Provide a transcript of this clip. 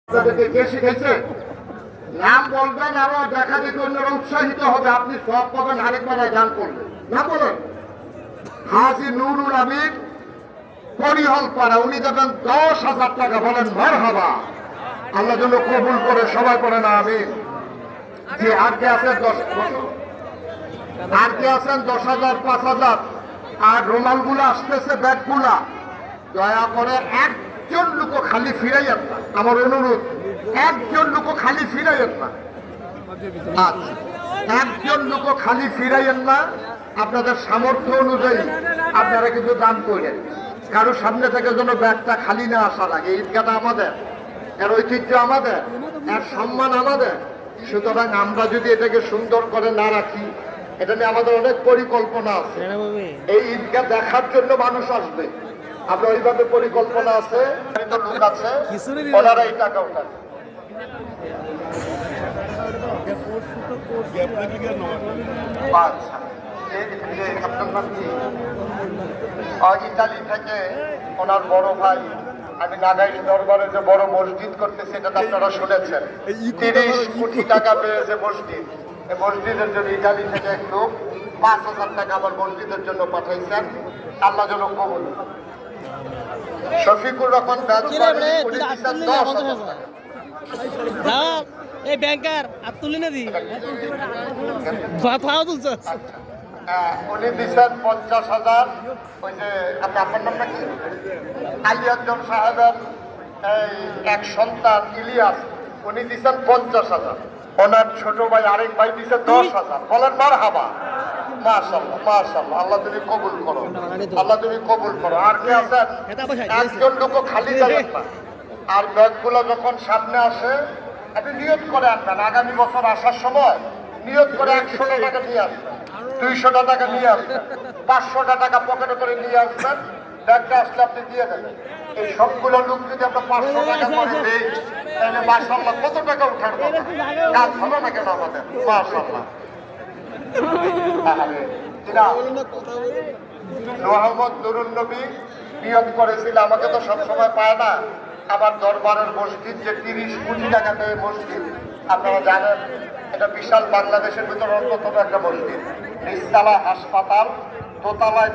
আপনাদেরকে কে শিখেছে? নাম বলবেন, আরো দেখা দেখে অন্যরা উৎসাহিত হবে, আপনি সব পাবেন আরেকবার গান করবেন না। বলেন হাজী নুরুল আমিন পরিহলপাড়া, উনি দেবেন 10,000 টাকা। বলেন মারহাবা, আল্লাহ যেন কবুল করে। সবাই পড়ে না আমিন। যে আর কে আছেন 10,000, 5,000। আর রুমালগুলো আসতেছে, ব্যাগগুলা দয়া করে একজন লোক খালি ফিরাইয়েন না, আমার অনুরোধ, একজন লোক খালি ফিরাইয়েন না। আচ্ছা, একজন লোক খালি ফিরাইয়েন না। আপনাদের সামর্থ্য অনুযায়ী আপনারা কিন্তু দান করেন। কারো সামনে থেকে যেন ব্যাগটা খালি না আসা লাগে। ঈদগাহটা আমাদের, এর ঐতিহ্য আমাদের, এর সম্মান আমাদের। সুতরাং আমরা যদি এটাকে সুন্দর করে না রাখি, এটা নিয়ে আমাদের অনেক পরিকল্পনা আছে। এই ঈদগাহ দেখার জন্য মানুষ আসবে, আমরা ওইভাবে পরিকল্পনা আছে, লোক আছে, ওনারা এই টাকা উঠান। ইতালি থেকে ওনার বড় ভাই, আমি নাগাইল দরবারে যে বড় মসজিদ করতেছি, এটা তো আপনারা শুনেছেন। 30 কোটি টাকা পেয়েছে মসজিদ। এই মসজিদের জন্য ইতালি থেকে এক লোক 5,000 টাকা আমার মসজিদের জন্য পাঠাইছেন। আল্লাহ যেন কবুল। শফিকুর রহমান এই ব্যাংকার আর তুলি না দি উনি দিচ্ছেন 50,000। ওই যে আপনার নাম নাকি আলিয়াজ্জম সাহেবের এই এক সন্তান ইলিয়াস, উনি দিচ্ছেন 50,000। ওনার ছোট ভাই আরেক ভাই দিচ্ছে 10,000। বলেন মারহাবা। মাশাআল্লাহ, মাশাআল্লাহ, আল্লাহ তুমি কবুল করো, আল্লাহ তুমি কবুল করো। আর কে আছেন? একজন লোক খালি যাবেন না। আর ব্যাগগুলো যখন সামনে আসে, আপনি নিয়ত করে আনবেন, আগামী বছর আসার সময় নিয়ত করে 100 টাকা নিয়ে আসবেন, 200 টাকা নিয়ে আসবেন, 500 টাকা পকেটে করে নিয়ে আসবেন। ব্যাগটা আসলে আপনি দিয়ে দেবেন। এই সবগুলো লোক যদি আমরা 500 টাকা করে দিই, তাহলে মাশাআল্লাহ কত টাকা উঠার কথা। কাজ হলো না কেন আমাদের? মাশাআল্লাহ। মোহাম্মদ নুরুল নবী নিয়ত করেছিল, আমাকে তো সবসময় পায় না। আমার দরবারের মসজিদ যে 30 কোটি টাকা দেয় মসজিদ, আপনারা জানেন, এটা বিশাল বাংলাদেশের ভিতর অন্যতম একটা মসজিদ। নিচতলা হাসপাতাল, দোতলায়